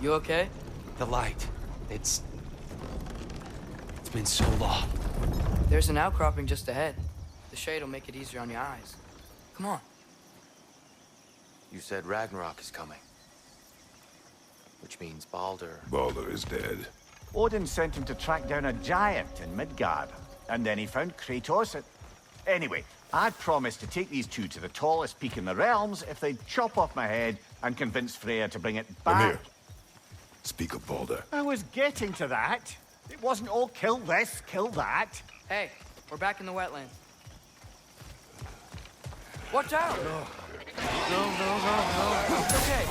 You okay? The light. It's been so long. There's an outcropping just ahead. The shade will make it easier on your eyes. Come on. You said Ragnarok is coming. Which means Baldur. Baldur is dead. Odin sent him to track down a giant in Midgard, and then he found Kratos at... Anyway, I'd promised to take these two to the tallest peak in the realms if they'd chop off my head and convince Freya to bring it back. Come here. Speak of Baldur. I was getting to that. It wasn't all kill this, kill that. Hey, we're back in the wetlands. Watch out! No. No. It's okay.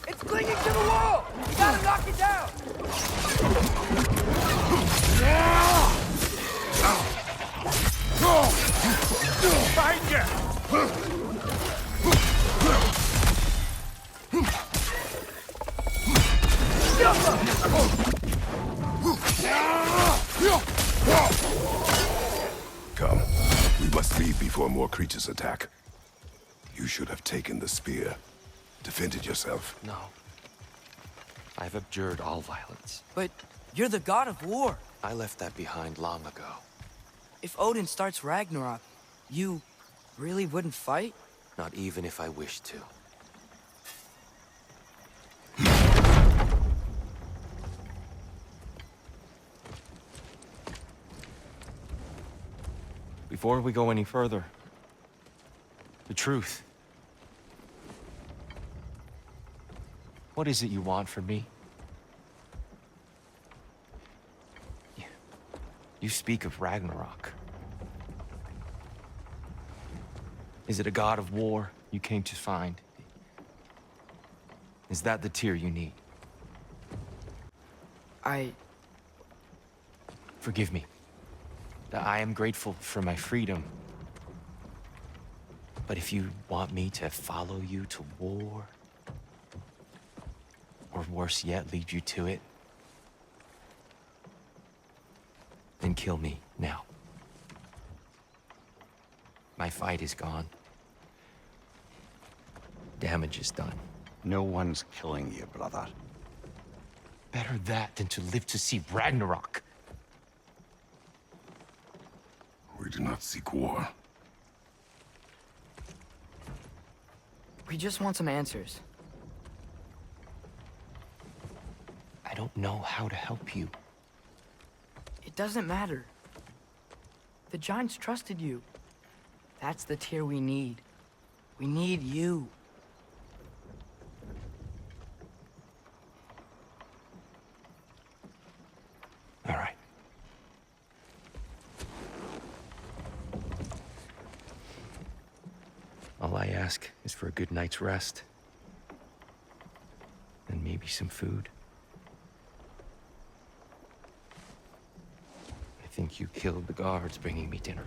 It's clinging to the wall! You gotta knock it down! Find you! Come. We must leave before more creatures attack. You should have taken the spear. Defended yourself. No. I've abjured all violence. But you're the god of war. I left that behind long ago. If Odin starts Ragnarok, you really wouldn't fight? Not even if I wished to. Before we go any further, the truth. What is it you want from me? You speak of Ragnarok. Is it a god of war you came to find? Is that the tear you need? Forgive me. I am grateful for my freedom. But if you want me to follow you to war, or worse yet, lead you to it, then kill me now. My fight is gone. Damage is done. No one's killing you, brother. Better that than to live to see Ragnarok. We do not seek war. We just want some answers. I don't know how to help you. It doesn't matter. The Giants trusted you. That's the tear we need. We need you. All right. All I ask is for a good night's rest. And maybe some food. I think you killed the guards bringing me dinner.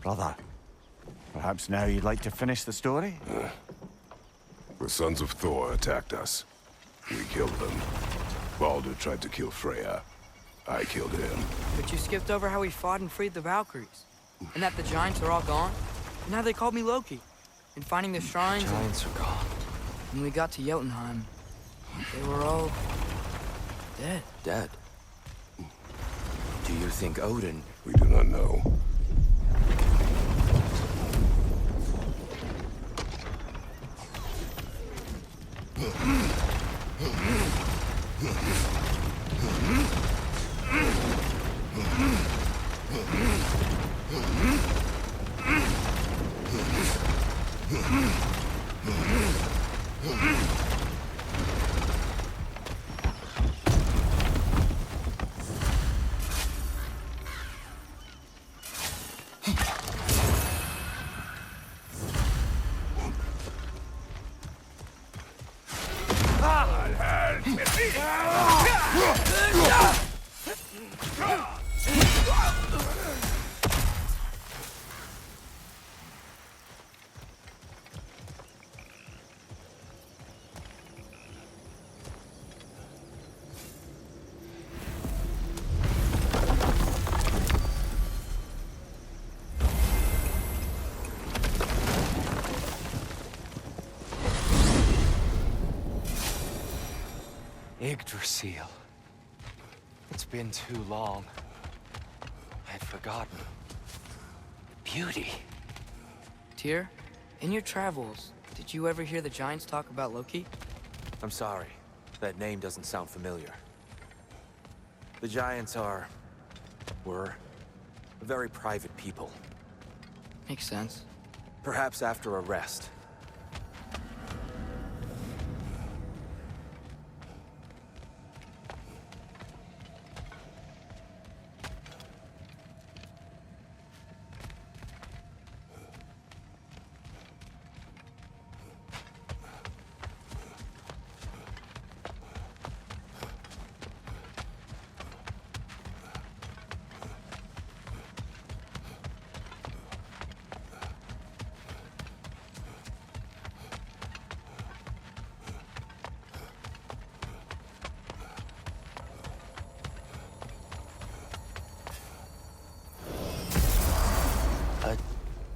Brother, perhaps now you'd like to finish the story? The sons of Thor attacked us. We killed them. Baldur tried to kill Freya. I killed him. But you skipped over how we fought and freed the Valkyries. And that the Giants are all gone. And how they called me Loki. And finding the shrines. Giants are gone. When we got to Jotunheim, they were all dead. Dead? Do you think Odin... We do not know. Yggdrasil. It's been too long. I'd forgotten. Beauty. Tyr, in your travels, did you ever hear the Giants talk about Loki? I'm sorry. That name doesn't sound familiar. The Giants were very private people. Makes sense. Perhaps after a rest.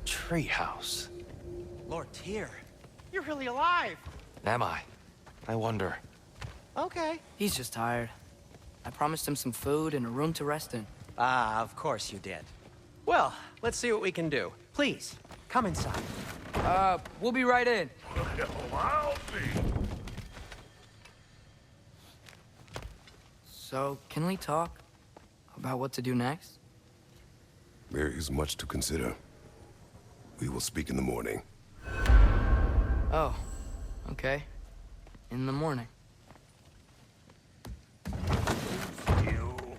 Treehouse. Lord Tyr, you're really alive! Am I? I wonder. Okay. He's just tired. I promised him some food and a room to rest in. Ah, of course you did. Well, let's see what we can do. Please, come inside. We'll be right in. I'll be. So, can we talk about what to do next? There is much to consider. We will speak in the morning. Oh, okay. In the morning.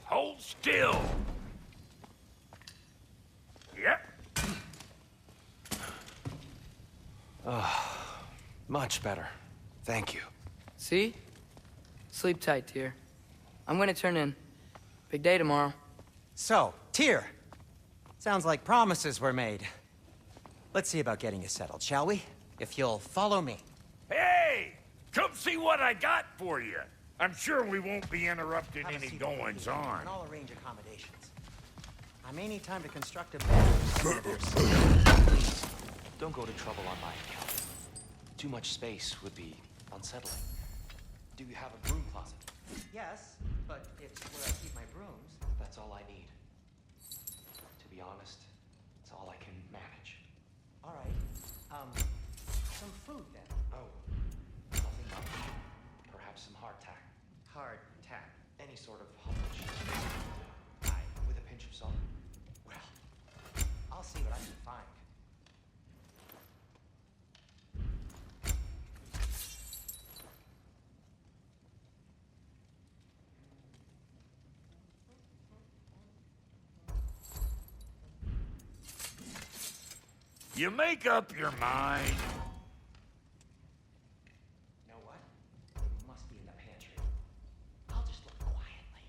Hold still. Yep. Much better. Thank you. See? Sleep tight, Tyr. I'm gonna turn in. Big day tomorrow. So, Tyr. Sounds like promises were made. Let's see about getting you settled, shall we? If you'll follow me. Hey! Come see what I got for you. I'm sure we won't be interrupting Have a any seat over here, goings-on. And I'll arrange accommodations. I may need time to construct a bed. Please, don't go to trouble on my account. Too much space would be unsettling. Do you have a broom closet? Yes, but it's where I keep my brooms. That's all I need. To be honest, it's all I can manage. All right. Some food then. Oh, nothing much. Perhaps some hardtack. Hard tack. Any sort of humble cheese. Aye, with a pinch of salt. Well, I'll see what I can find. You make up your mind. You know what? It must be in the pantry. I'll just look quietly.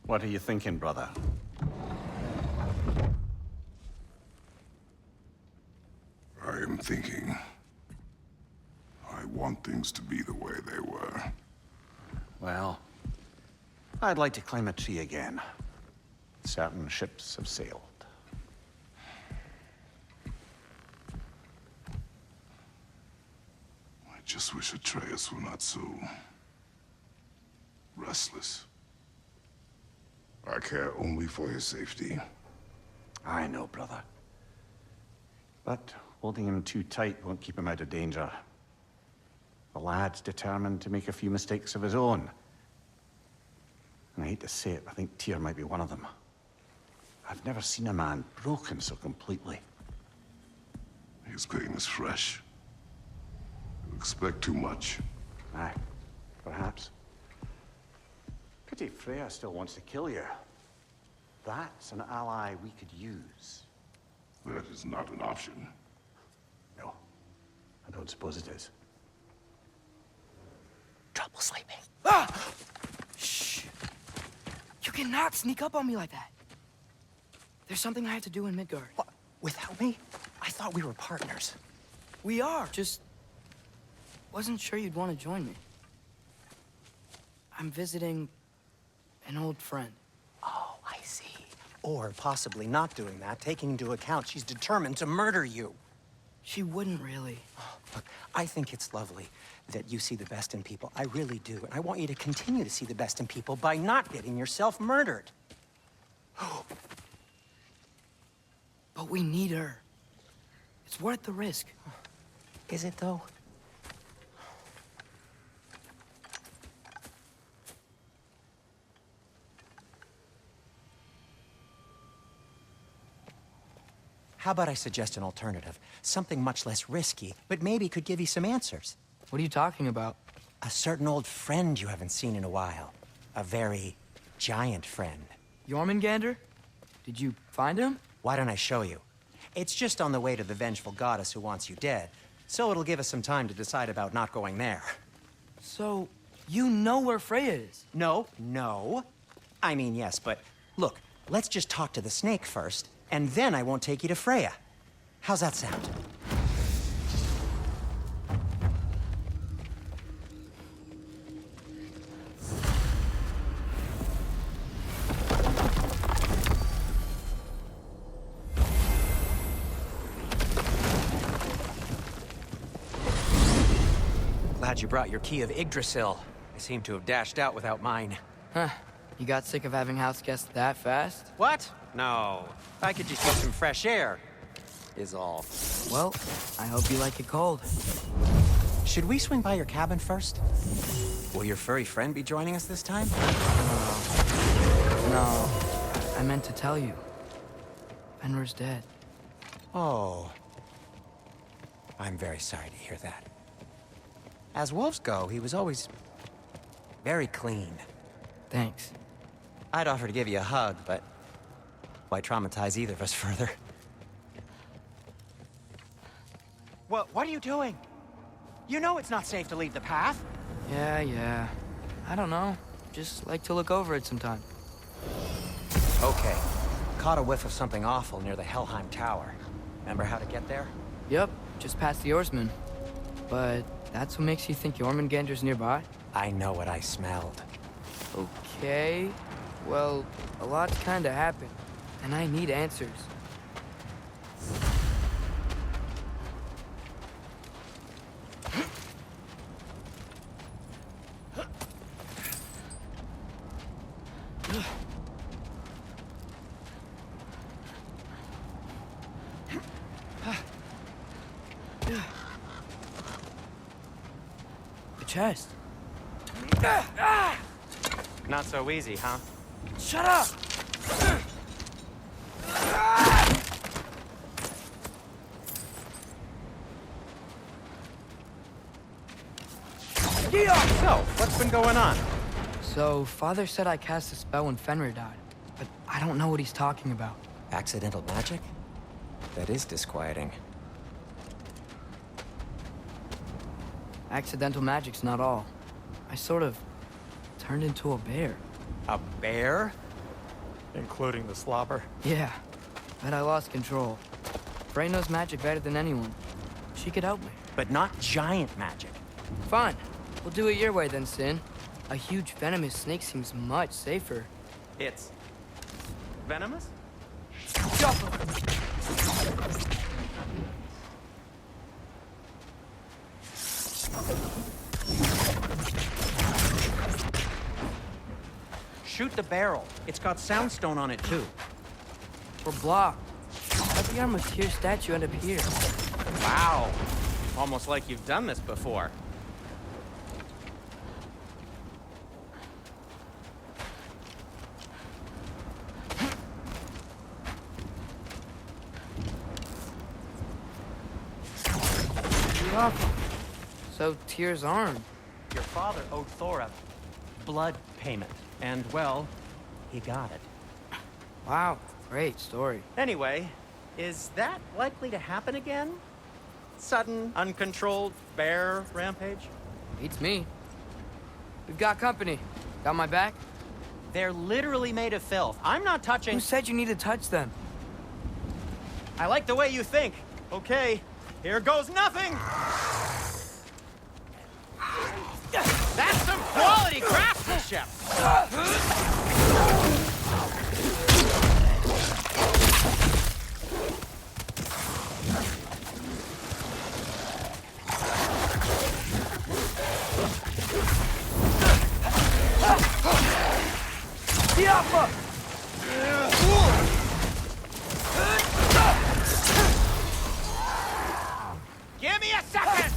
What are you thinking, brother? I am thinking. I want things to be the way they were. Well, I'd like to climb a tree again. Certain ships have sailed. I just wish Atreus were not so restless. I care only for his safety. I know, brother. But holding him too tight won't keep him out of danger. The lad's determined to make a few mistakes of his own. And I hate to say it, I think Tyr might be one of them. I've never seen a man broken so completely. His pain is fresh. You expect too much. Aye, perhaps. Pity Freya still wants to kill you. That's an ally we could use. That is not an option. No, I don't suppose it is. Trouble sleeping. Ah! Shh! You cannot sneak up on me like that. There's something I have to do in Midgard. What? Without me? I thought we were partners. We are. Just wasn't sure you'd want to join me. I'm visiting an old friend. Oh, I see. Or possibly not doing that, taking into account she's determined to murder you. She wouldn't really. Look, I think it's lovely that you see the best in people. I really do. And I want you to continue to see the best in people by not getting yourself murdered. But we need her. It's worth the risk. Is it, though? How about I suggest an alternative? Something much less risky, but maybe could give you some answers. What are you talking about? A certain old friend you haven't seen in a while. A very giant friend. Jormungandr? Did you find him? Why don't I show you? It's just on the way to the vengeful goddess who wants you dead, so it'll give us some time to decide about not going there. So, you know where Freya is? No. I mean, yes, but look, let's just talk to the snake first, and then I won't take you to Freya. How's that sound? Glad you brought your key of Yggdrasil. I seem to have dashed out without mine. Huh. You got sick of having house guests that fast? What? No. I could just get some fresh air, is all. Well, I hope you like it cold. Should we swing by your cabin first? Will your furry friend be joining us this time? No, I meant to tell you. Fenrir's dead. Oh. I'm very sorry to hear that. As wolves go, he was always very clean. Thanks. I'd offer to give you a hug, but why traumatize either of us further? What are you doing? You know it's not safe to leave the path. Yeah. I don't know. Just like to look over it sometime. Okay. Caught a whiff of something awful near the Helheim Tower. Remember how to get there? Yep, just past the oarsman. But that's what makes you think Jormungandr's nearby? I know what I smelled. Okay. Well, a lot's kinda happened, and I need answers. The chest. Not so easy, huh? Shut up! So, what's been going on? So, Father said I cast a spell when Fenrir died, but I don't know what he's talking about. Accidental magic? That is disquieting. Accidental magic's not all. I sort of turned into a bear. A bear? Including the slobber? Yeah, but I lost control. Frey knows magic better than anyone. She could help me. But not giant magic. Fine. We'll do it your way then, Sin. A huge venomous snake seems much safer. It's venomous? Shoot the barrel. It's got soundstone on it, too. We're blocked. How'd the armor Tyr statue end up here? Wow. Almost like you've done this before. So Tyr's armed. Your father owed Thor a blood payment, and, well, he got it. Wow, great story. Anyway, is that likely to happen again? Sudden, uncontrolled bear rampage? Beats me. We've got company. Got my back? They're literally made of filth. I'm not touching... Who said you need to touch them? I like the way you think. Okay, here goes nothing! That's some quality craftsmanship! Diapa! Give me a second!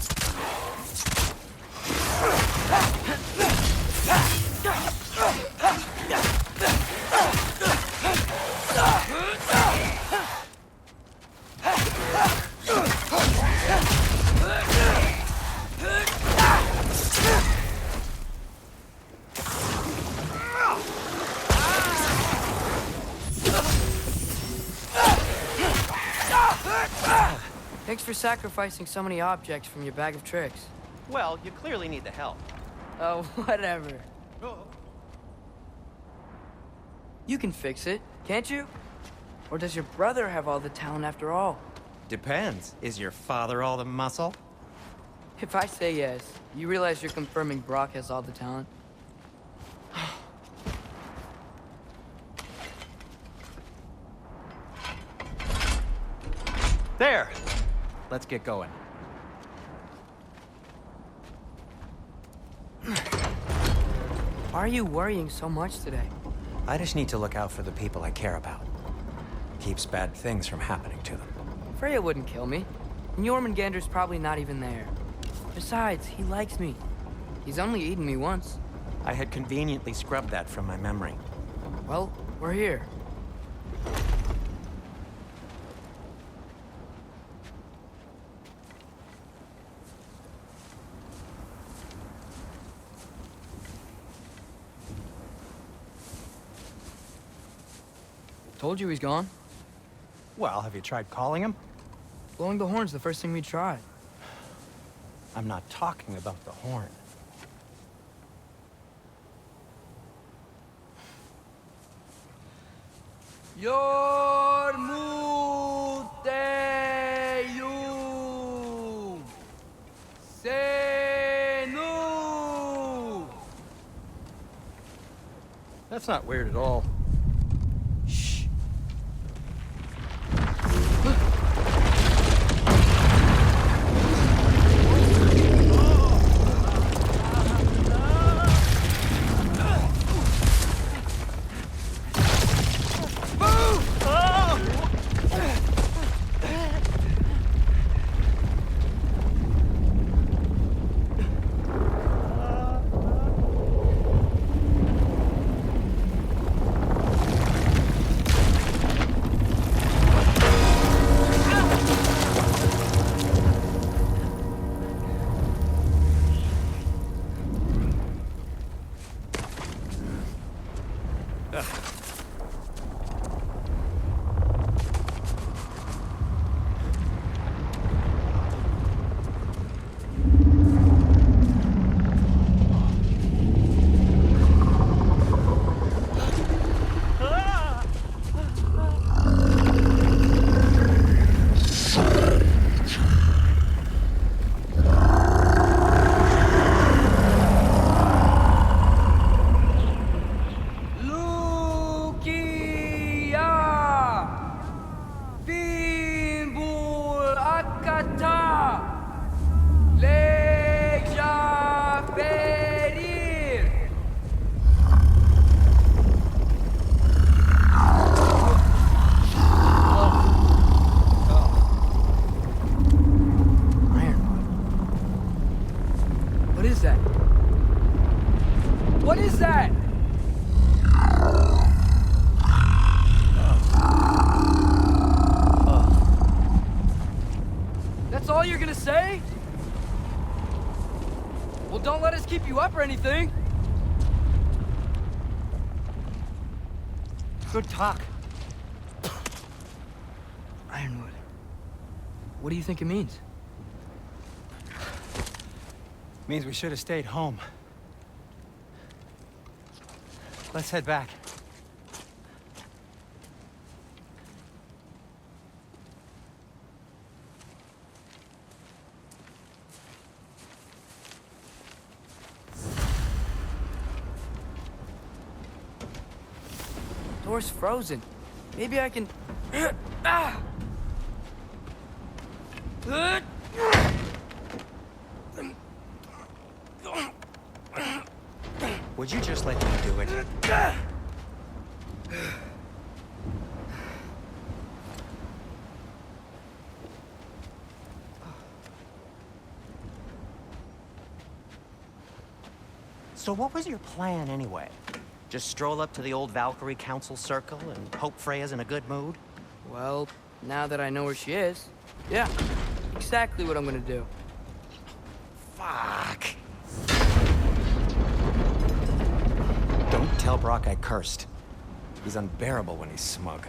Thanks for sacrificing so many objects from your bag of tricks. Well, you clearly need the help. Oh, whatever. You can fix it, can't you? Or does your brother have all the talent after all? Depends. Is your father all the muscle? If I say yes, you realize you're confirming Brock has all the talent? There! Let's get going. Why are you worrying so much today? I just need to look out for the people I care about. Keeps bad things from happening to them. Freya wouldn't kill me. And Jormungandr's probably not even there. Besides, he likes me. He's only eaten me once. I had conveniently scrubbed that from my memory. Well, we're here. Told you he's gone. Well, have you tried calling him? Blowing the horn's the first thing we tried. I'm not talking about the horn. Yormuteyu Senu. That's not weird at all. Shh. What is that? That's all you're gonna say? Well, don't let us keep you up or anything. Good talk. Ironwood. What do you think it means? Means we should have stayed home. Let's head back. Door's frozen. Maybe I can... Ah! Would you just let me do it? So what was your plan anyway? Just stroll up to the old Valkyrie Council circle and hope Freya's in a good mood? Well, now that I know where she is, yeah, exactly what I'm gonna do. Fuck. Don't tell Brock I cursed. He's unbearable when he's smug.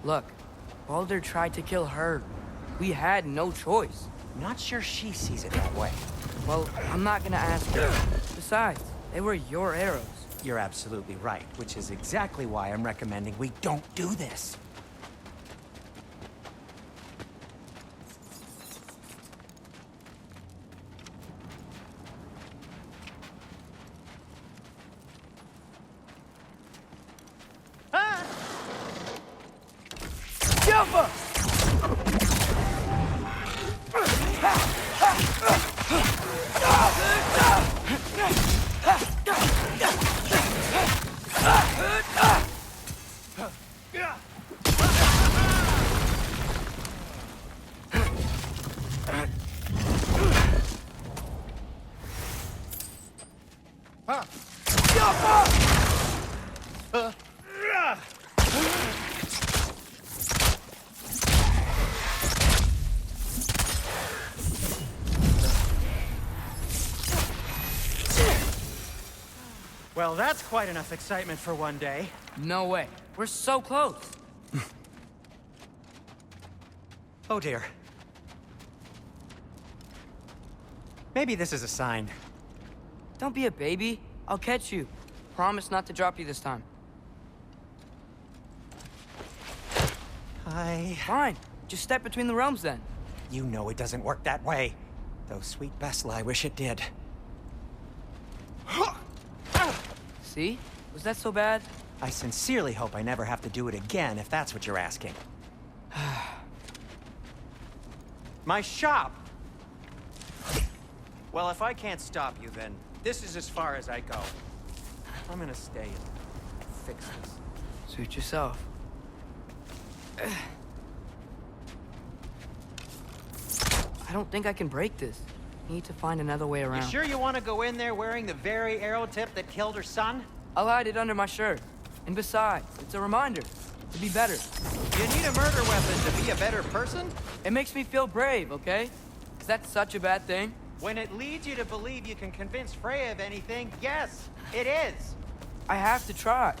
Look, Baldur tried to kill her. We had no choice. Not sure she sees it that way. Well, I'm not gonna ask her. Besides, they were your arrows. You're absolutely right, which is exactly why I'm recommending we don't do this. Jumper! Well, that's quite enough excitement for one day. No way. We're so close. Oh dear. Maybe this is a sign. Don't be a baby. I'll catch you. Promise not to drop you this time. Fine. Just step between the realms then. You know it doesn't work that way. Though sweet Bessel, I wish it did. See? Was that so bad? I sincerely hope I never have to do it again, if that's what you're asking. My shop! Well, if I can't stop you, then this is as far as I go. I'm gonna stay and fix this. Suit yourself. I don't think I can break this. Need to find another way around. You sure you want to go in there wearing the very arrow tip that killed her son? I'll hide it under my shirt. And besides, it's a reminder to be better. You need a murder weapon to be a better person? It makes me feel brave, okay? Is that such a bad thing? When it leads you to believe you can convince Freya of anything, yes, it is. I have to try.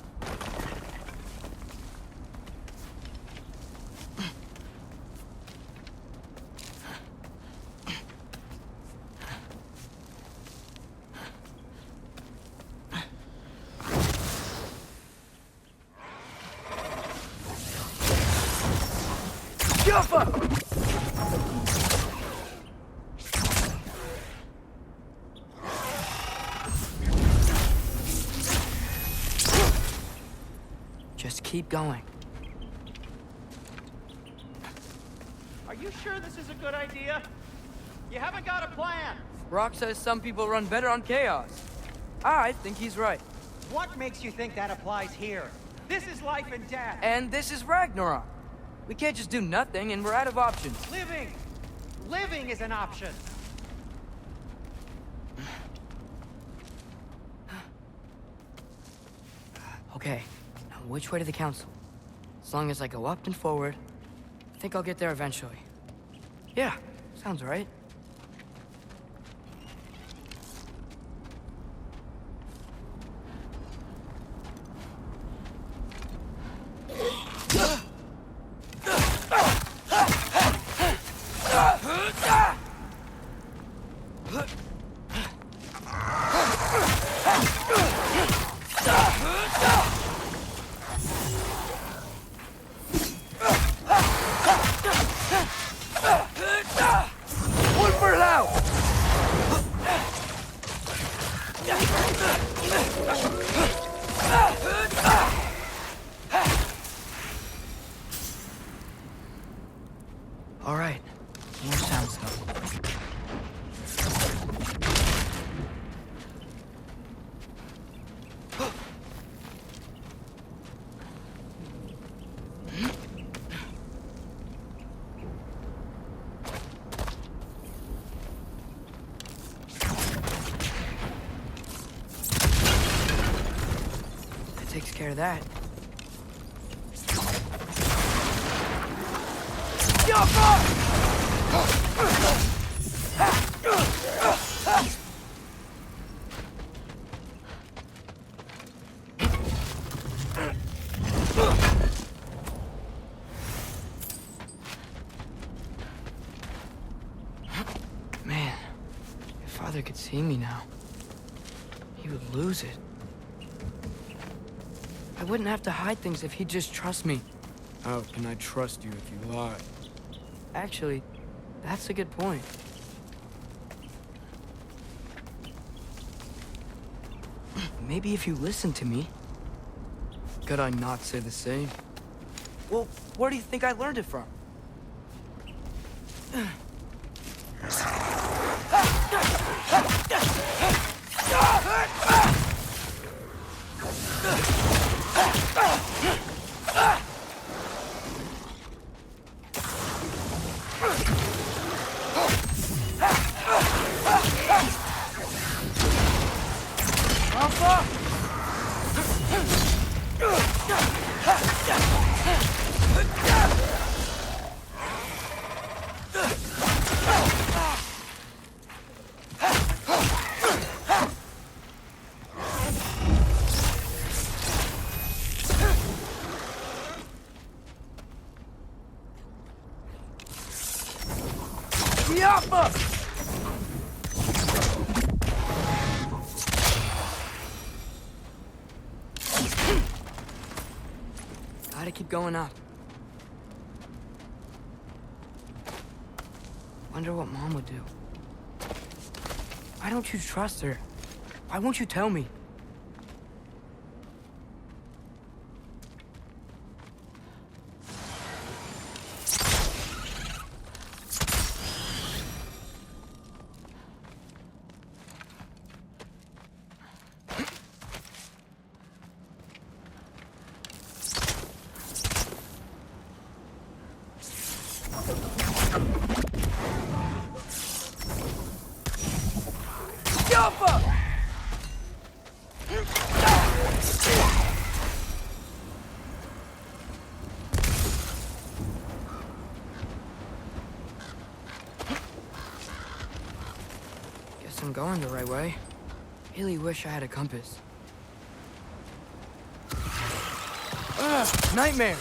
Just keep going. Are you sure this is a good idea? You haven't got a plan. Rock says some people run better on chaos. I think he's right. What makes you think that applies here? This is life and death. And this is Ragnarok. We can't just do nothing, and we're out of options. Living! Living is an option. Okay, now which way to the council? As long as I go up and forward, I think I'll get there eventually. Yeah, Sounds right. One for now! All right, more sound stuff. That takes care of that. Man, if Father could see me now, he would lose it. I wouldn't have to hide things if he'd just trust me. How can I trust you if you lie? Actually, that's a good point. Maybe if you listen to me. Could I not say the same? Well, where do you think I learned it from? Gotta keep going up. Wonder what Mom would do. Why don't you trust her? Why won't you tell me? Guess I'm going the right way. Really wish I had a compass. Ugh, nightmare!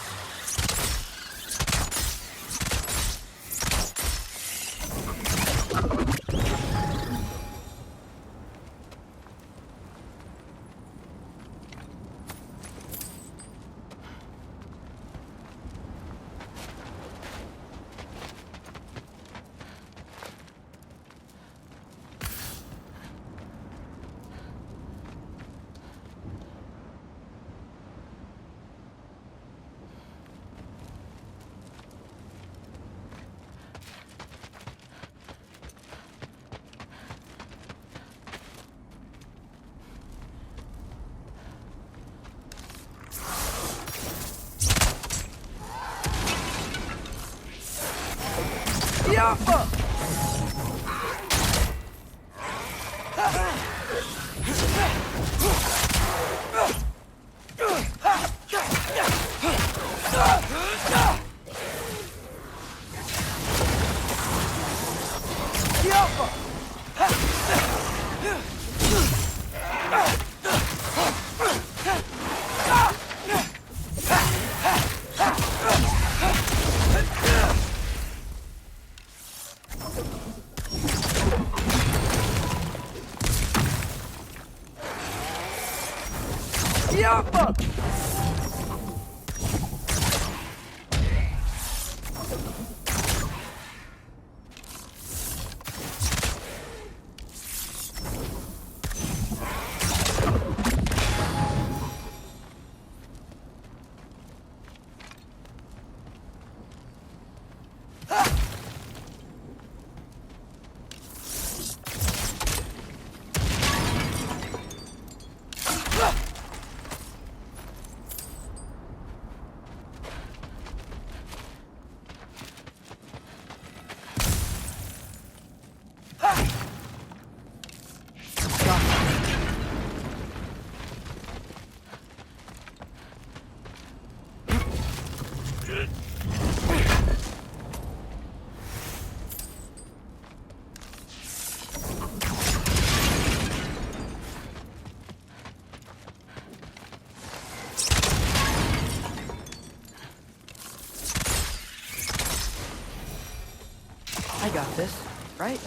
I got this, right?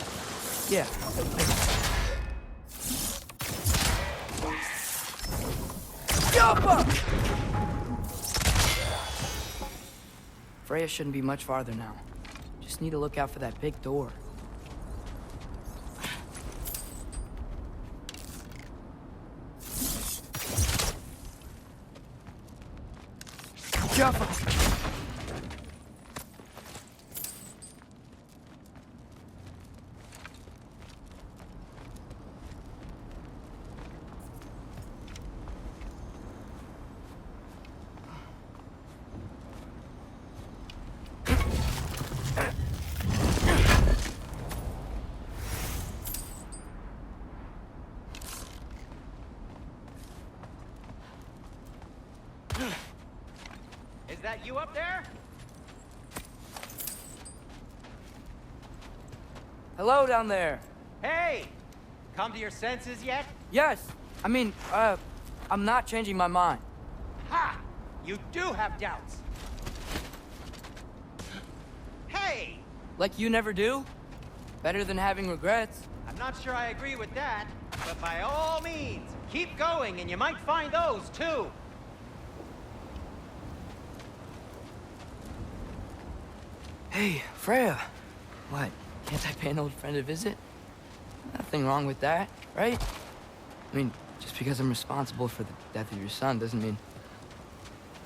Yeah. Freya shouldn't be much farther now. Just need to look out for that big door. Jump! Is that you up there? Hello down there. Hey! Come to your senses yet? Yes. I mean, I'm not changing my mind. Ha! You do have doubts. Hey! Like you never do? Better than having regrets. I'm not sure I agree with that, but by all means, keep going and you might find those too. Hey, Freya. What? Can't I pay an old friend a visit? Nothing wrong with that, right? I mean, just because I'm responsible for the death of your son doesn't mean...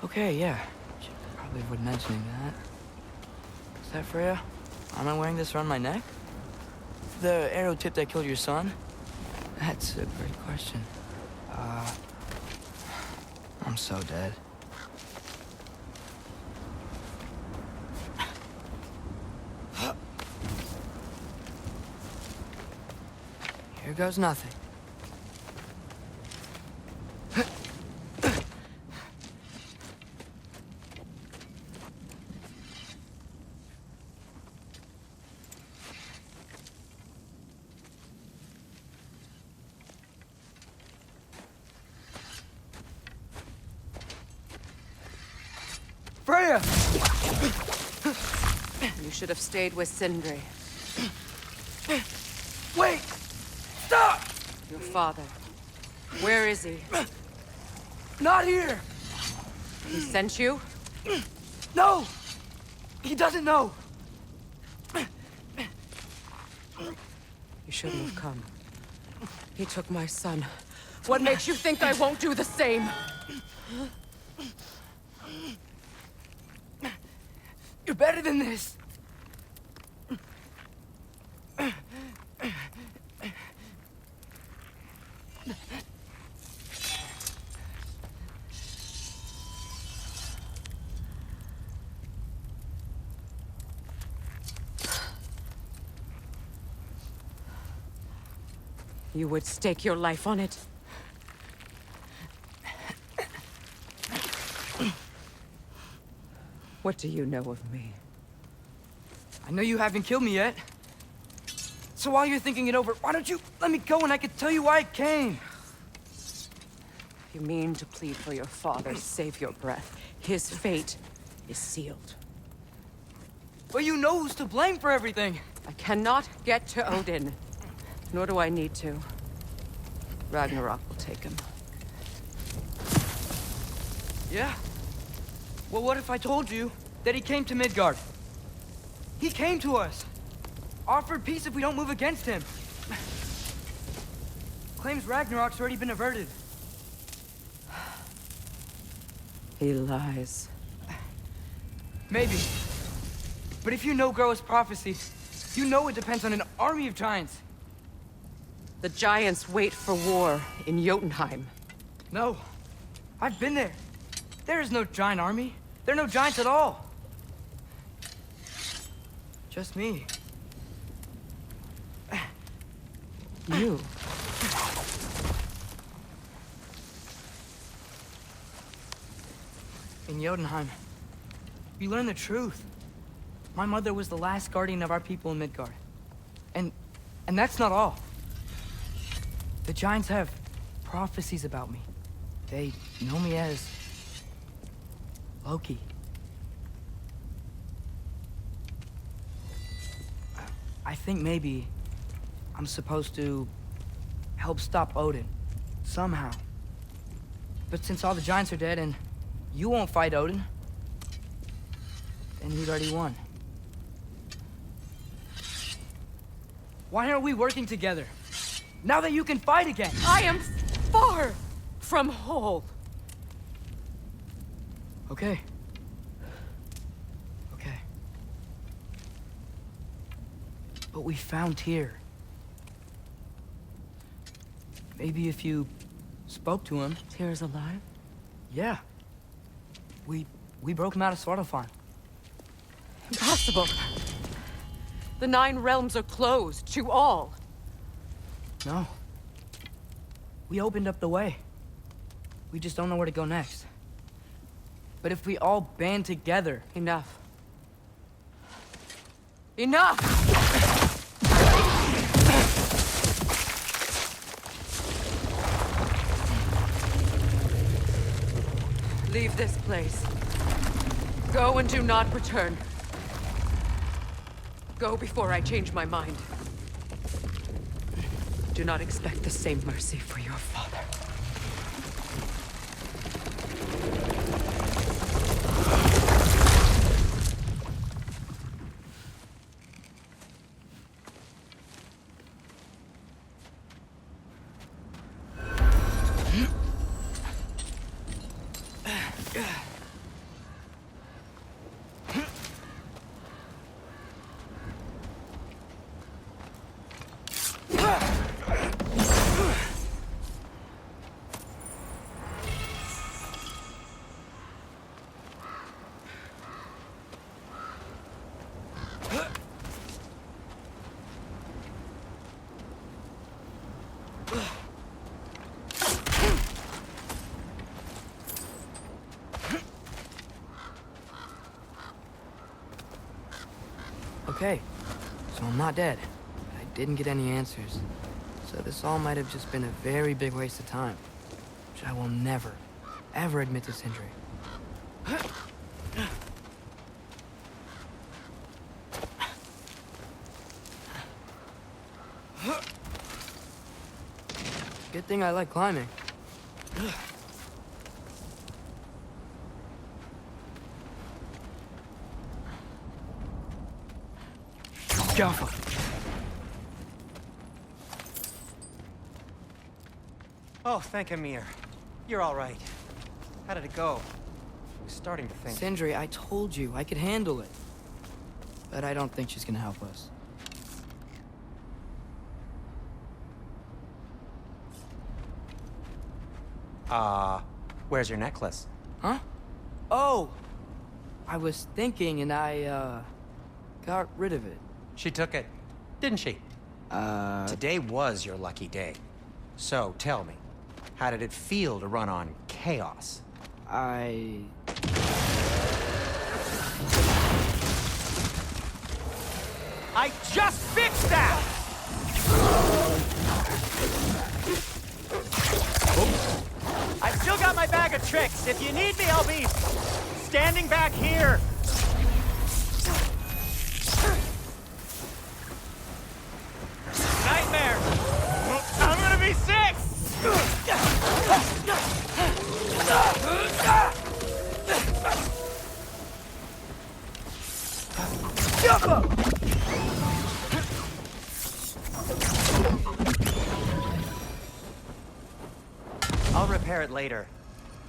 Okay, yeah. Should probably avoid mentioning that. Is that Freya? Am I wearing this around my neck? The arrow tip that killed your son? That's a great question. I'm so dead. Here goes nothing. Freya! You should have stayed with Sindri. Wait! Stop! Your father. Where is he? Not here! He sent you? No! He doesn't know! You shouldn't have come. He took my son. What makes you think I won't do the same? You're better than this! You would stake your life on it. What do you know of me? I know you haven't killed me yet. So while you're thinking it over, why don't you let me go and I can tell you why I came? You mean to plead for your father, save your breath. His fate is sealed. But you know who's to blame for everything. I cannot get to Odin. Nor do I need to. Ragnarok will take him. Yeah? Well, what if I told you that he came to Midgard? He came to us. Offered peace if we don't move against him. Claims Ragnarok's already been averted. He lies. Maybe. But if you know Groa's prophecy, you know it depends on an army of giants. The giants wait for war in Jotunheim. No. I've been there. There is no giant army. There are no giants at all. Just me. You. In Jotunheim, you learn the truth. My mother was the last guardian of our people in Midgard. And that's not all. The giants have prophecies about me. They know me as Loki. I think maybe I'm supposed to help stop Odin, somehow. But since all the giants are dead and you won't fight Odin, then he's already won. Why aren't we working together? Now that you can fight again! I am far from whole. Okay. Okay. But we found Tyr. Maybe if you spoke to him... Tyr's alive? Yeah. We broke him out of Svartalfheim. Impossible. The 9 realms are closed to all. No. We opened up the way. We just don't know where to go next. But if we all band together... Enough. Enough! Leave this place. Go and do not return. Go before I change my mind. Do not expect the same mercy for your father. Okay, so I'm not dead. I didn't get any answers. So this all might have just been a very big waste of time. Which I will never, ever admit to Sindri. Good thing I like climbing. Careful. Oh, thank Amir. You're all right. How did it go? I was starting to think... Sindri, I told you I could handle it. But I don't think she's gonna help us. Where's your necklace? Huh? Oh! I was thinking and I, got rid of it. She took it, didn't she? Today was your lucky day. So, tell me, how did it feel to run on chaos? I just fixed that! I've still got my bag of tricks. If you need me, I'll be standing back here. Nightmare! I'm gonna be sick! I'll repair it later.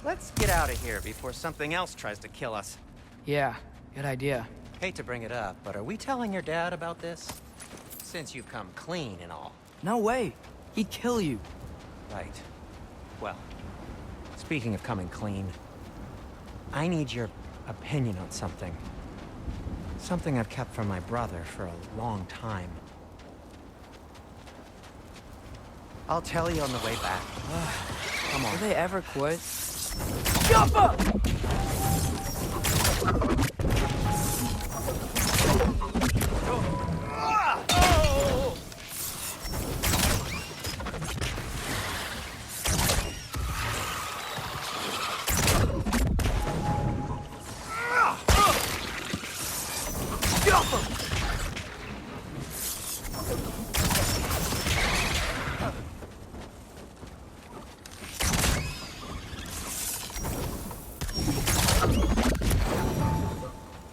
Let's get out of here before something else tries to kill us. Yeah, good idea. Hate to bring it up, but are we telling your dad about this? Since you've come clean and all. No way. He'd kill you. Right. Well, speaking of coming clean, I need your opinion on something. Something I've kept from my brother for a long time. I'll tell you on the way back. Come on. Will they ever quit?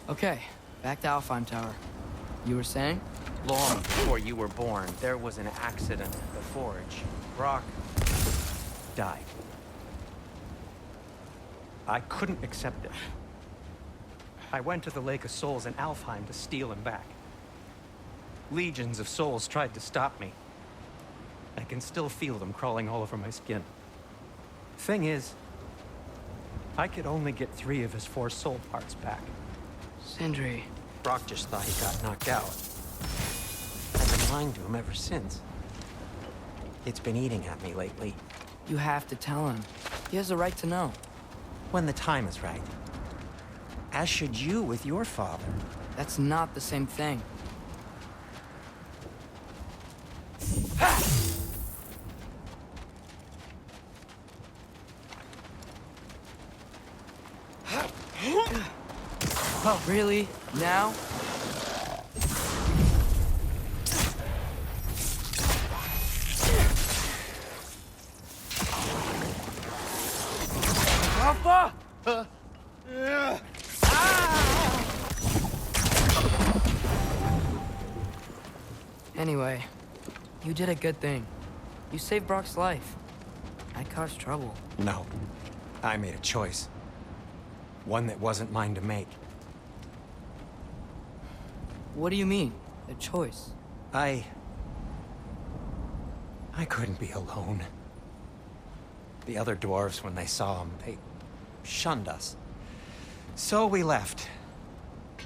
Okay, back to Alfheim Tower. You were saying? Long before you were born, there was an accident at the forge. Brock died. I couldn't accept it. I went to the Lake of Souls in Alfheim to steal him back. Legions of souls tried to stop me. I can still feel them crawling all over my skin. Thing is, I could only get 3 of his 4 soul parts back. Sindri. Brock just thought he got knocked out. I've been lying to him ever since. It's been eating at me lately. You have to tell him. He has a right to know. When the time is right. As should you with your father. That's not the same thing. Oh, really? Now? Papa! Anyway, you did a good thing. You saved Brock's life. I caused trouble. No. I made a choice. One that wasn't mine to make. What do you mean? A choice? I couldn't be alone. The other dwarves, when they saw him, they shunned us. So we left.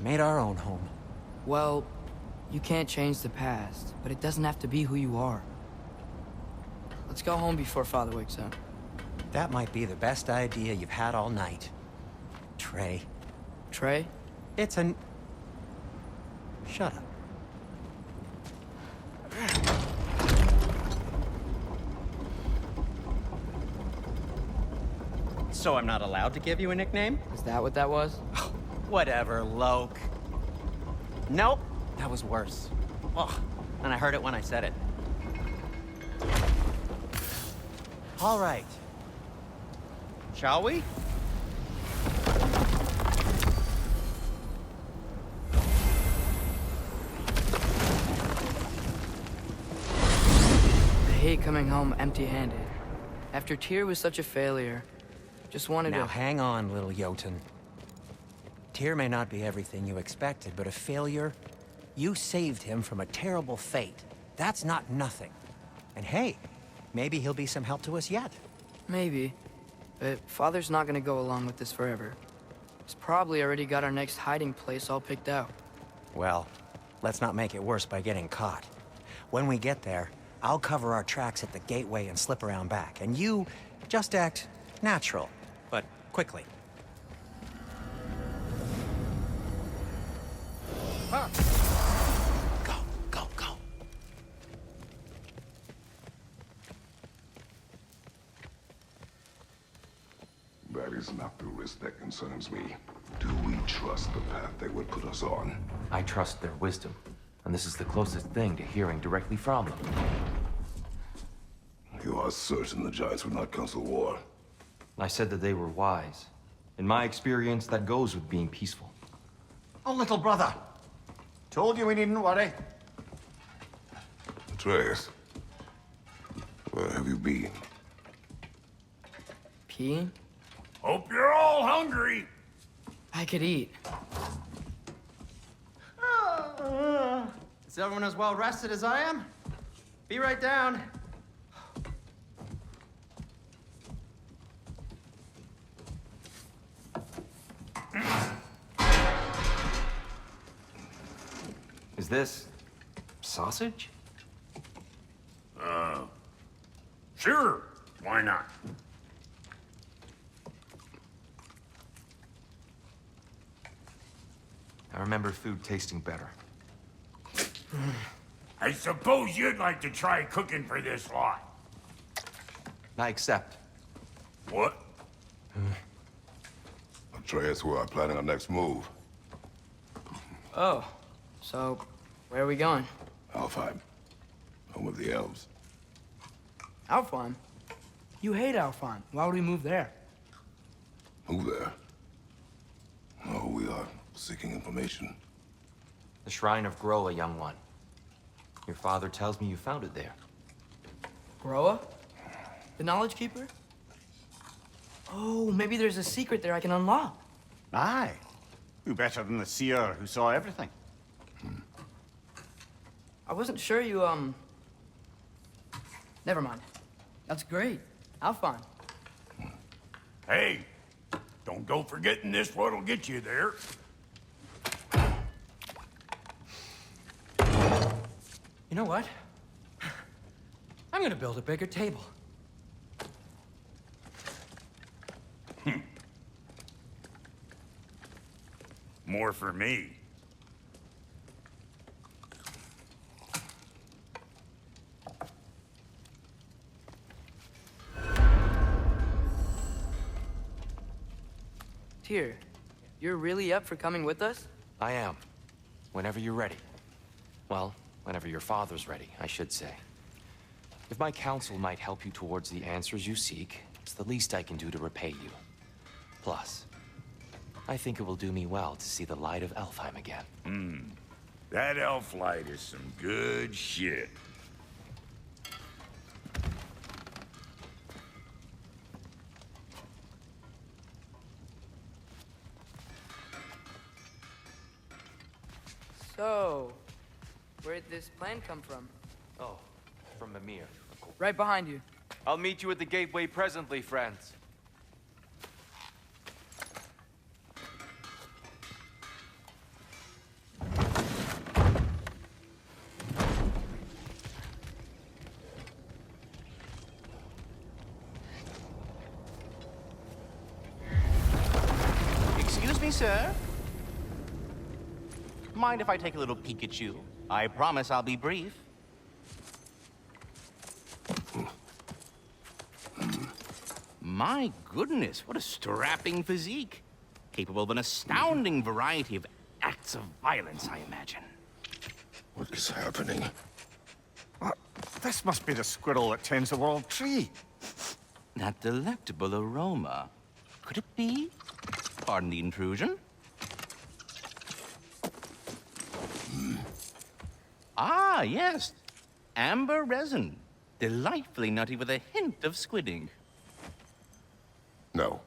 Made our own home. Well, you can't change the past, but it doesn't have to be who you are. Let's go home before Father wakes up. That might be the best idea you've had all night. Trey. Trey? It's an... Shut up. So I'm not allowed to give you a nickname? Is that what that was? Whatever, Loke. Nope, that was worse. Oh, and I heard it when I said it. All right. Shall we? I hate coming home empty-handed. After Tyr was such a failure, just wanted Now to... hang on, little Jotun. Tyr may not be everything you expected, but a failure? You saved him from a terrible fate. That's not nothing. And hey, maybe he'll be some help to us yet. Maybe. But Father's not gonna go along with this forever. He's probably already got our next hiding place all picked out. Well, let's not make it worse by getting caught. When we get there, I'll cover our tracks at the gateway and slip around back. And you just act natural, but quickly. Go, go, go. is not the risk that concerns me. Do we trust the path they would put us on? I trust their wisdom, and this is the closest thing to hearing directly from them. You are certain the Giants would not counsel war? I said that they were wise. In my experience, that goes with being peaceful. Oh, little brother. Told you we needn't worry. Atreus, where have you been? Peeing? Hope you're all hungry. I could eat. Is everyone as well rested as I am? Be right down. Is this sausage? Sure, why not? I remember food tasting better. I suppose you'd like to try cooking for this lot. I accept. What? Atreus, we are planning our next move. Oh, so where are we going? Alfheim, home of the elves. Alfheim? You hate Alfheim. Why would we move there? Move there? No, we are seeking information. The Shrine of Groa, young one. Your father tells me you found it there. Groa? The Knowledge Keeper? Oh, maybe there's a secret there I can unlock. Aye. Who better than the seer who saw everything? I wasn't sure you, Never mind. That's great. Alfheim. Hey, don't go forgetting this what'll get you there. You know what? I'm gonna build a bigger table. More for me. Tyr, you're really up for coming with us? I am. Whenever you're ready. Well, whenever your father's ready, I should say. If my counsel might help you towards the answers you seek, it's the least I can do to repay you. Plus, I think it will do me well to see the light of Alfheim again. That elf light is some good shit. So, where'd this plan come from? Oh, from Mimir. Right behind you. I'll meet you at the gateway presently, friends. Excuse me, sir. Mind if I take a little peek at you? I promise I'll be brief. My goodness, what a strapping physique. Capable of an astounding variety of acts of violence, I imagine. What is happening? This must be the squirrel that tends the world tree. That delectable aroma. Could it be? Pardon the intrusion. Ah, yes. Amber resin. Delightfully nutty with a hint of squidding. No.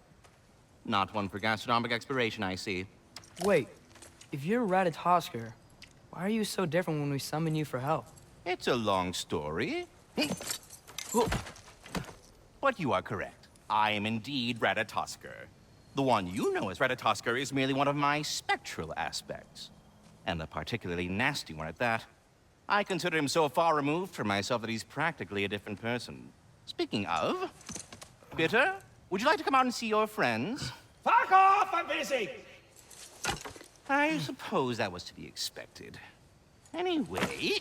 Not one for gastronomic exploration, I see. Wait, if you're Ratatoskr, why are you so different when we summon you for help? It's a long story. But you are correct. I am indeed Ratatoskr. The one you know as Ratatoskr is merely one of my spectral aspects. And a particularly nasty one at that. I consider him so far removed from myself that he's practically a different person. Speaking of, Bitter, would you like to come out and see your friends? Fuck off! I'm busy! I suppose that was to be expected. Anyway,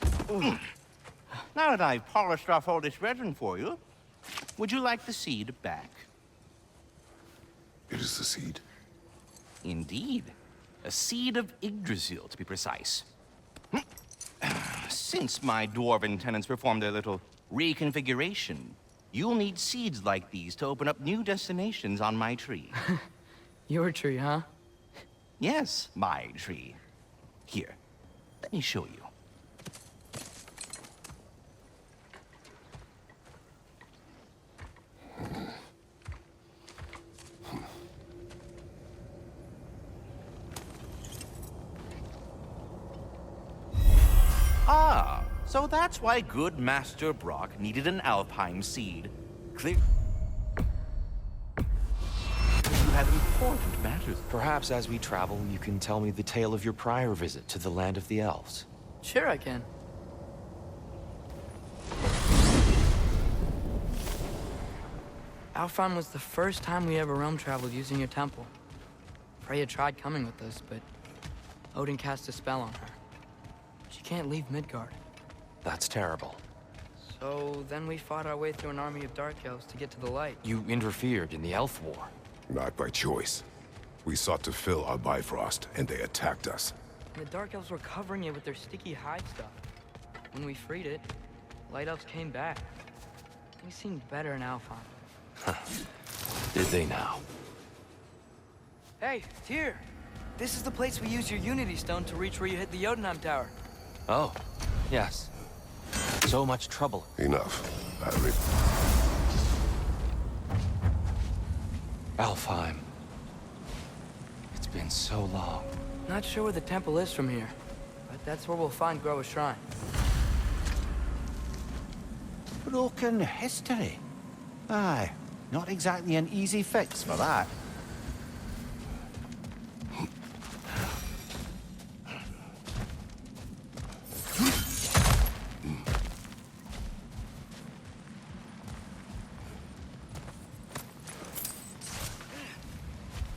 now that I've polished off all this resin for you, would you like the seed back? It is the seed. Indeed. A seed of Yggdrasil, to be precise. Since my dwarven tenants performed their little reconfiguration, you'll need seeds like these to open up new destinations on my tree. Your tree, huh? Yes, my tree. Here, let me show you. Ah, so that's why good Master Brock needed an Alfheim seed. Clear. You have important matters. Perhaps as we travel, you can tell me the tale of your prior visit to the land of the elves. Sure I can. Alfheim was the first time we ever realm traveled using your temple. Freya tried coming with us, but Odin cast a spell on her. She can't leave Midgard. That's terrible. So then we fought our way through an army of dark elves to get to the light. You interfered in the elf war. Not by choice. We sought to fill our Bifrost, and they attacked us. And the dark elves were covering it with their sticky hide stuff. When we freed it, light elves came back. Things seemed better in Alfheim. Did they now? Hey, Tyr! This is the place we used your Unity Stone to reach where you hit the Jotunheim Tower. Oh, yes. So much trouble. Enough. Alfheim. It's been so long. Not sure where the temple is from here, but that's where we'll find Groa's shrine. Broken history. Aye, not exactly an easy fix for that.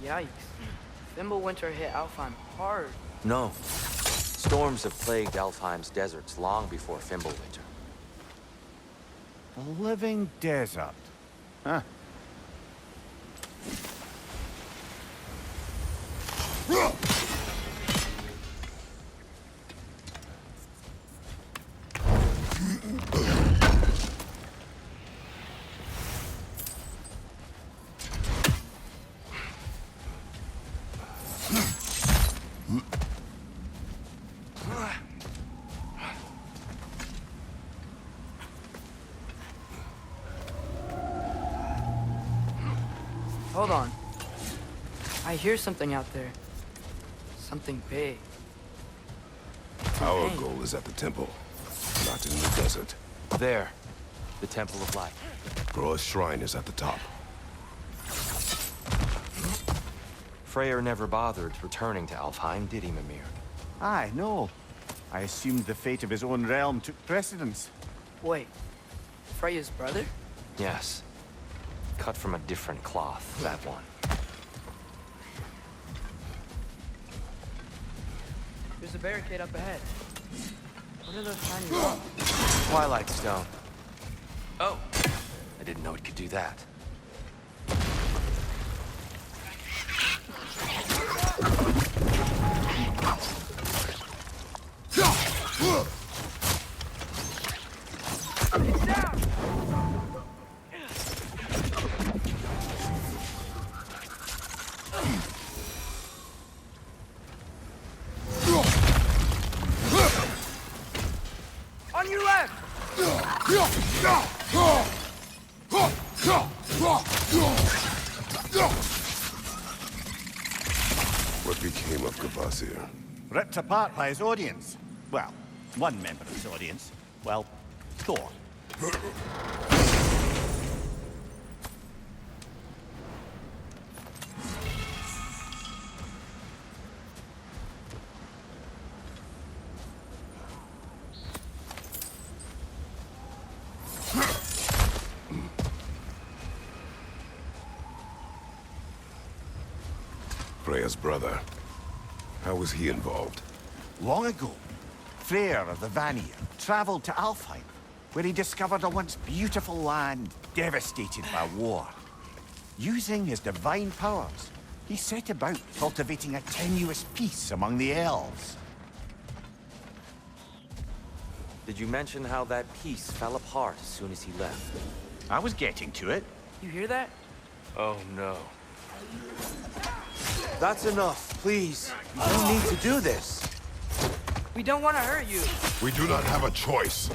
Yikes. Fimbulwinter hit Alfheim hard. No. Storms have plagued Alfheim's deserts long before Fimbulwinter. A living desert. Huh. Hold on. I hear something out there. Something big. Our goal is at the temple, not in the desert. There. The Temple of Light. Groa's shrine is at the top. Freyr never bothered returning to Alfheim, did he, Mimir? Aye, no. I assumed the fate of his own realm took precedence. Wait. Freya's brother? Yes. Cut from a different cloth, that one. There's a barricade up ahead. What are those tiny rocks? Twilight Stone. Oh! I didn't know it could do that. On your left! What became of Kvasir? Ripped apart by his audience. Well, one member of his audience. Well, Thor. Freya's brother. How was he involved? Long ago, Freyr of the Vanir traveled to Alfheim, where he discovered a once beautiful land devastated by war. Using his divine powers, he set about cultivating a tenuous peace among the elves. Did you mention how that peace fell apart as soon as he left? I was getting to it. You hear that? Oh, no. That's enough, please. You don't need to do this. We don't want to hurt you. We do not have a choice.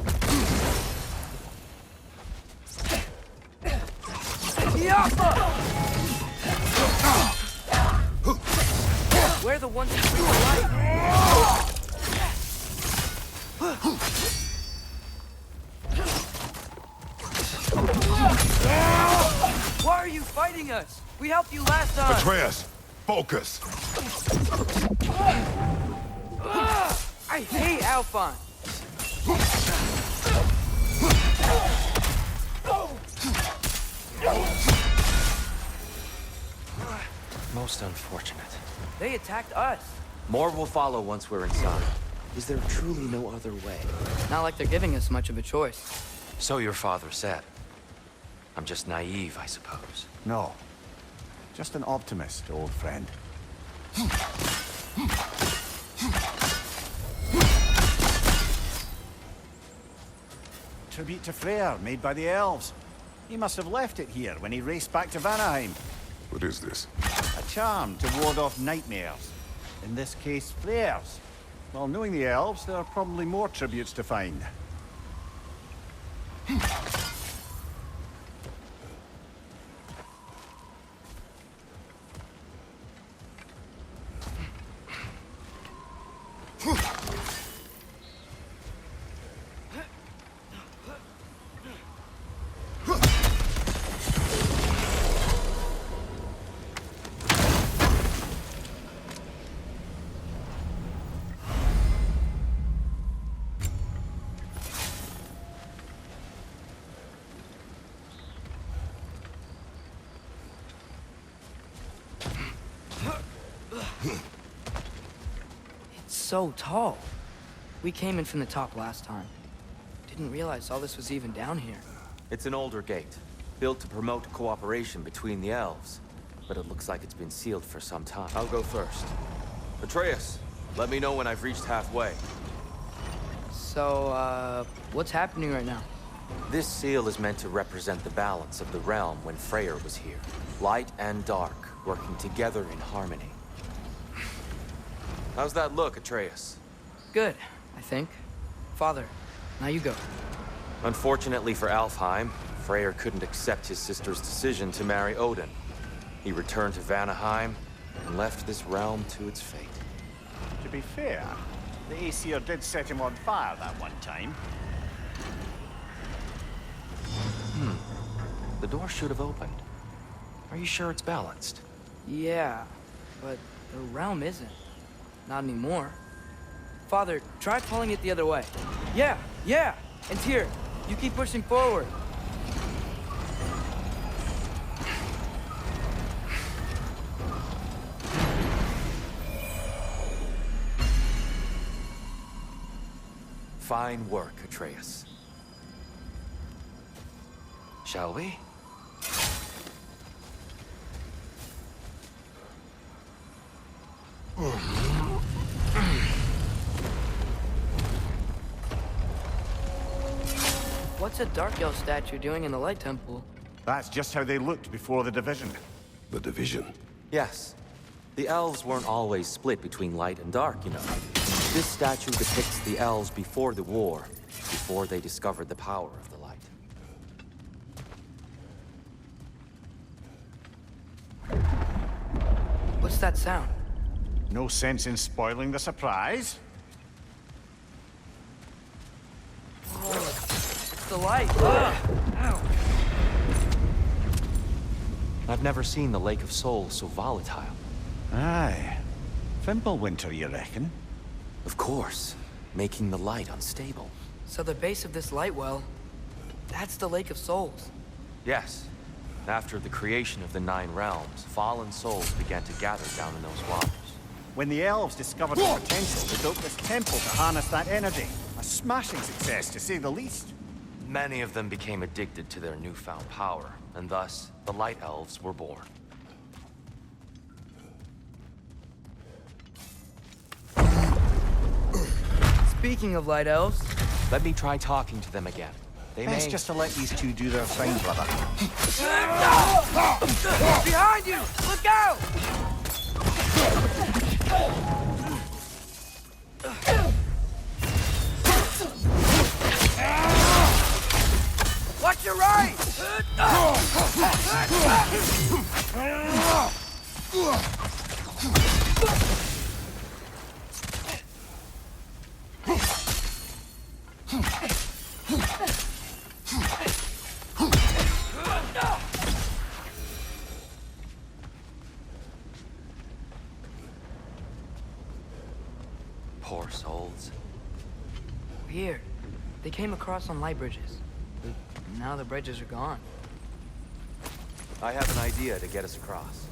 We're the ones who do light. Why are you fighting us? We helped you last time. Atreus, focus. I hate Alphon. Most unfortunate. They attacked us. More will follow once we're inside. Is there truly no other way? Not like they're giving us much of a choice. So your father said. I'm just naive, I suppose. No. Just an optimist, old friend. Tribute to Freyr, made by the elves. He must have left it here when he raced back to Vanaheim. What is this? A charm to ward off nightmares. In this case, Freyr's. Well, knowing the elves, there are probably more tributes to find. It's so tall. We came in from the top last time. Didn't realize all this was even down here. It's an older gate, built to promote cooperation between the elves. But it looks like it's been sealed for some time. I'll go first. Atreus, let me know when I've reached halfway. So, what's happening right now? This seal is meant to represent the balance of the realm when Freyr was here. Light and dark, working together in harmony. How's that look, Atreus? Good, I think. Father, now you go. Unfortunately for Alfheim, Freyr couldn't accept his sister's decision to marry Odin. He returned to Vanaheim and left this realm to its fate. To be fair, the Aesir did set him on fire that one time. The door should have opened. Are you sure it's balanced? Yeah, but the realm isn't. Not anymore. Father, try pulling it the other way. Yeah, and here. You keep pushing forward. Fine work, Atreus. Shall we? What's a Dark Elf statue doing in the Light Temple? That's just how they looked before the division. The division. Yes. The elves weren't always split between light and dark, you know. This statue depicts the elves before the war, before they discovered the power of the light. What's that sound? No sense in spoiling the surprise. It's the light. Ow. I've never seen the Lake of Souls so volatile. Aye. Fimbulwinter, you reckon? Of course, making the light unstable. So the base of this light well, that's the Lake of Souls. Yes. After the creation of the Nine Realms, fallen souls began to gather down in those waters. When the elves discovered the potential, they built this temple to harness that energy. A smashing success, to say the least. Many of them became addicted to their newfound power, and thus, the Light Elves were born. Speaking of Light Elves... Let me try talking to them again. They Best may... just to let these two do their thing, brother. Behind you! Look out! Watch your right! Poor souls. Weird. They came across on light bridges. But now the bridges are gone. I have an idea to get us across.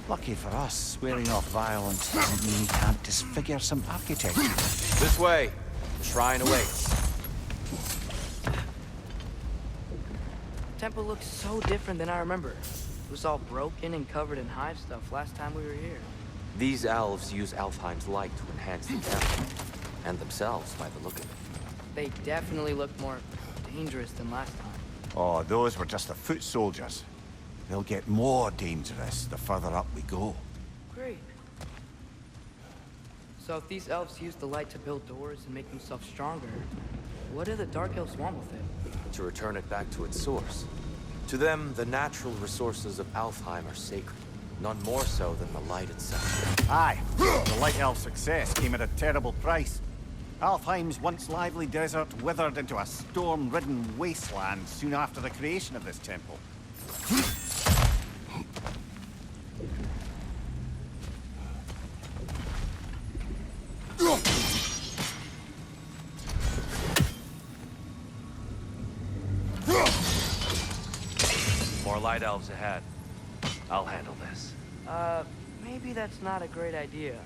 Lucky for us, swearing off violence doesn't mean he can't disfigure some architecture. This way. The shrine awaits. The temple looks so different than I remember. It was all broken and covered in hive stuff last time we were here. These elves use Alfheim's light to enhance the temple. And themselves, by the look of it. They definitely look more dangerous than last time. Oh, those were just the foot soldiers. They'll get more dangerous the further up we go. Great. So if these elves use the light to build doors and make themselves stronger, what do the Dark Elves want with it? To return it back to its source. To them, the natural resources of Alfheim are sacred. None more so than the light itself. Aye, the Light Elf success came at a terrible price. Alfheim's once lively desert withered into a storm-ridden wasteland soon after the creation of this temple. More light elves ahead. I'll handle this. Maybe that's not a great idea.